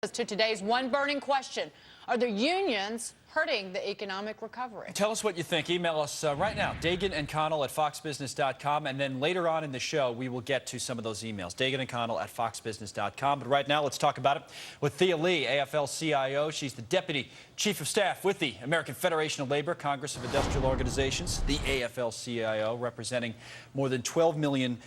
To today's one burning question: are the unions hurting the economic recovery? Tell us what you think. Email us right now, Dagan and Connell at foxbusiness.com, and then later on in the show we will get to some of those emails. Dagan and Connell at foxbusiness.com. But right now let's talk about it with Thea Lee, AFL-CIO. She's the Deputy Chief of Staff with the American Federation of Labor, Congress of Industrial Organizations, the AFL-CIO, representing more than 12 million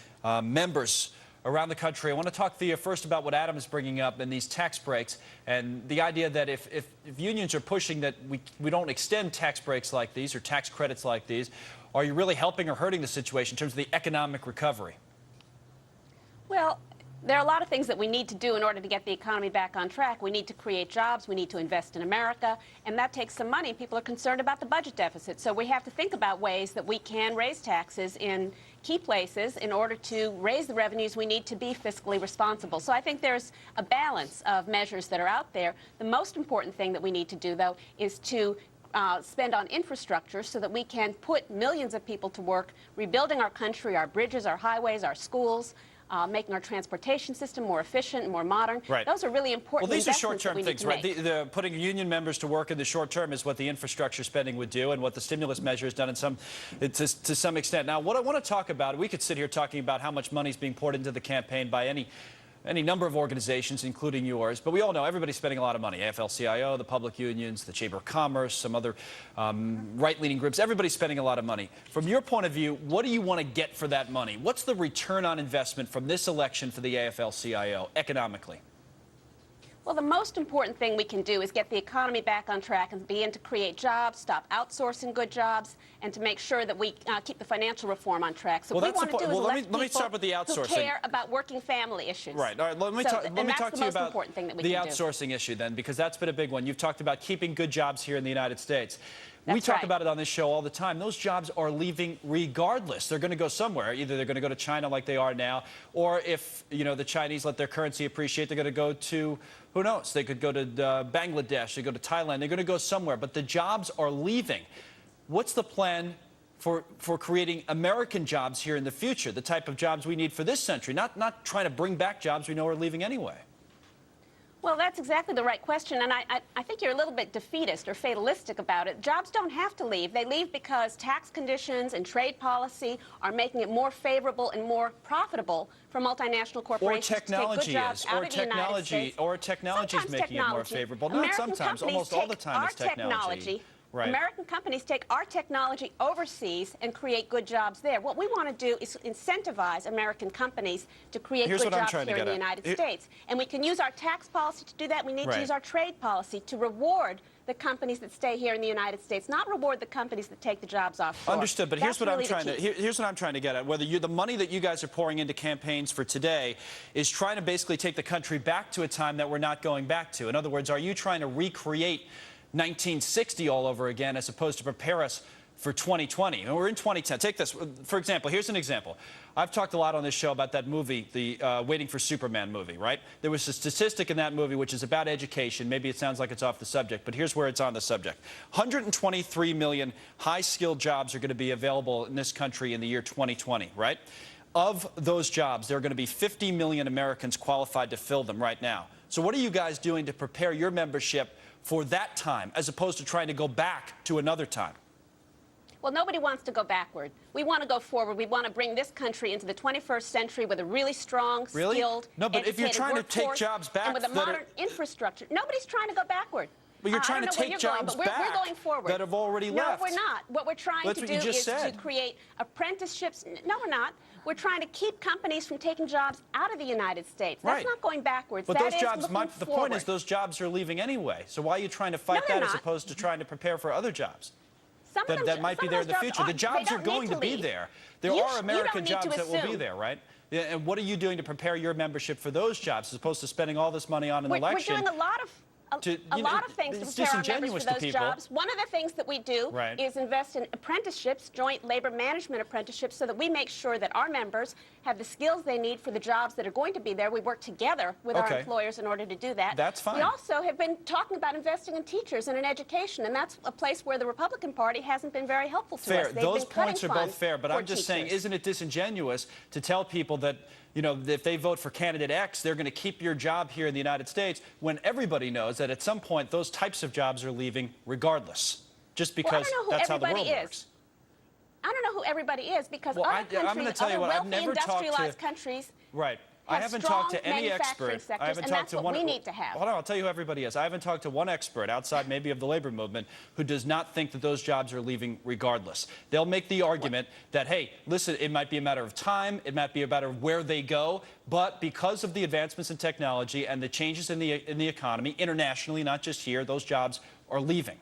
members around the country. I want to talk, Thea, first about what Adam is bringing up in these tax breaks and the idea that if unions are pushing that we don't extend tax breaks like these or tax credits like these, are you really helping or hurting the situation in terms of the economic recovery? Well, there are a lot of things that we need to do in order to get the economy back on track. We need to create jobs, we need to invest in America, and that takes some money. People are concerned about the budget deficit. So we have to think about ways that we can raise taxes in key places in order to raise the revenues we need to be fiscally responsible. So I think there's a balance of measures that are out there. The most important thing that we need to do, though, is to spend on infrastructure so that we can put millions of people to work rebuilding our country, our bridges, our highways, our schools, making our transportation system more efficient and more modern. Right. Those are really important. Well, these are short-term things, right? The putting union members to work in the short term is what the infrastructure spending would do, and what the stimulus measure has done to some extent. Now, what I want to talk about, we could sit here talking about how much money is being poured into the campaign by any number of organizations, including yours, but we all know everybody's spending a lot of money. AFL-CIO, the public unions, the Chamber of Commerce, some other right-leaning groups. Everybody's spending a lot of money. From your point of view, what do you want to get for that money? What's the return on investment from this election for the AFL-CIO economically? Well, the most important thing we can do is get the economy back on track and begin to create jobs, stop outsourcing good jobs, and to make sure that we keep the financial reform on track. So what we want to do is elect people who care about working family issues. Right. All right. Let me talk to you about the outsourcing issue then, because that's been a big one. You've talked about keeping good jobs here in the United States. We talk about it on this show all the time. Those jobs are leaving regardless. They're going to go somewhere. Either they're going to go to China like they are now, or if, you know, the Chinese let their currency appreciate, they're going to go to, who knows, they could go to Bangladesh, they go to Thailand, they're going to go somewhere. But the jobs are leaving. What's the plan for creating American jobs here in the future, the type of jobs we need for this century, not trying to bring back jobs we know are leaving anyway? Well, that's exactly the right question, and I think you're a little bit defeatist or fatalistic about it. Jobs don't have to leave. They leave because tax conditions and trade policy are making it more favorable and more profitable for multinational corporations to take good jobs out of the United States. Or technology is making it more favorable. Not sometimes, almost all the time it's technology. Right. American companies take our technology overseas and create good jobs there. What we want to do is incentivize American companies to create good jobs here in the United States. And we can use our tax policy to do that. We need to use our trade policy to reward the companies that stay here in the United States, not reward the companies that take the jobs offshore. Understood, but here's what I'm trying to get at. Whether the money that you guys are pouring into campaigns for today is trying to basically take the country back to a time that we're not going back to. In other words, are you trying to recreate 1960 all over again as opposed to prepare us for 2020? And we're in 2010. Take this, for example. Here's an example. I've talked a lot on this show about that movie, the Waiting for Superman movie, right? There was a statistic in that movie which is about education. Maybe it sounds like it's off the subject, but here's where it's on the subject. 123 million high-skilled jobs are going to be available in this country in the year 2020, right? Of those jobs, there are going to be 50 million Americans qualified to fill them right now. So what are you guys doing to prepare your membership for that time, as opposed to trying to go back to another time? Well, nobody wants to go backward. We want to go forward. We want to bring this country into the 21st century with a really strong, skilled, no, but if you're trying to take jobs back and with a modern infrastructure, nobody's trying to go backward. But you're trying to take jobs back we're going forward. that have already left. No, we're not. What we're trying to do is to create apprenticeships. No, we're not. We're trying to keep companies from taking jobs out of the United States. That's not going backwards. But those jobs, the point is those jobs are leaving anyway. So why are you trying to fight that as opposed to trying to prepare for other jobs that might be there in the future? The jobs are going to be there. There are American jobs that will be there, right? And what are you doing to prepare your membership for those jobs as opposed to spending all this money on an election? We're doing a lot of things to prepare our members for those jobs. One of the things that we do is invest in apprenticeships, joint labor management apprenticeships, so that we make sure that our members have the skills they need for the jobs that are going to be there. We work together with our Okay. employers in order to do that. That's fine. We also have been talking about investing in teachers and in education, and that's a place where the Republican Party hasn't been very helpful to Fair. us. They've Those been cutting points are both funds fair, but for I'm just saying, teachers. isn't it disingenuous to tell people that, you know, if they vote for candidate X, they're going to keep your job here in the United States, when everybody knows that at some point those types of jobs are leaving regardless, just Well, I because don't know who that's how the everybody world is. works. I don't know who everybody is, because Well, other I'm countries, gonna tell you other what, I've wealthy never talked to- industrialized countries Right. I have haven't strong talked to any manufacturing expert. sectors, I haven't and talked that's to what one. we need to have. Hold on, I'll tell you who everybody is. I haven't talked to one expert outside maybe of the labor movement who does not think that those jobs are leaving regardless. They'll make the argument that, hey, listen, it might be a matter of time, it might be a matter of where they go, but because of the advancements in technology and the changes in the economy internationally, not just here, those jobs are leaving,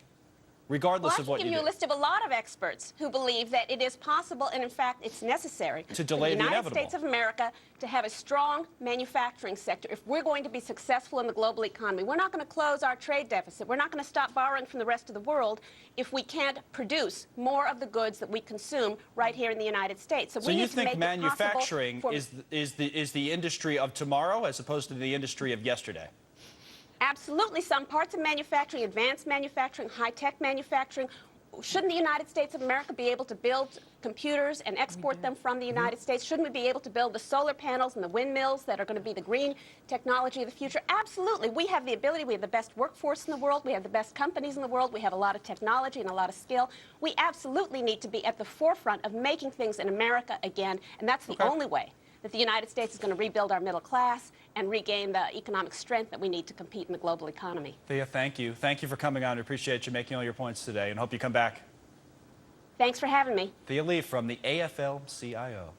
regardless Well, of I what can you give you do. a list of a lot of experts who believe that it is possible, and in fact it's necessary, To delay for the the United inevitable. States of America to have a strong manufacturing sector if we're going to be successful in the global economy. We're not going to close our trade deficit. We're not going to stop borrowing from the rest of the world if we can't produce more of the goods that we consume right here in the United States. So we you need to think make it possible manufacturing for is the industry of tomorrow as opposed to the industry of yesterday? Absolutely. Some parts of manufacturing, advanced manufacturing, high-tech manufacturing. Shouldn't the United States of America be able to build computers and export them from the United States? Shouldn't we be able to build the solar panels and the windmills that are going to be the green technology of the future? Absolutely. We have the ability. We have the best workforce in the world. We have the best companies in the world. We have a lot of technology and a lot of skill. We absolutely need to be at the forefront of making things in America again, and that's the only way that the United States is going to rebuild our middle class and regain the economic strength that we need to compete in the global economy. Thea, thank you. Thank you for coming on. We appreciate you making all your points today and hope you come back. Thanks for having me. Thea Lee from the AFL-CIO.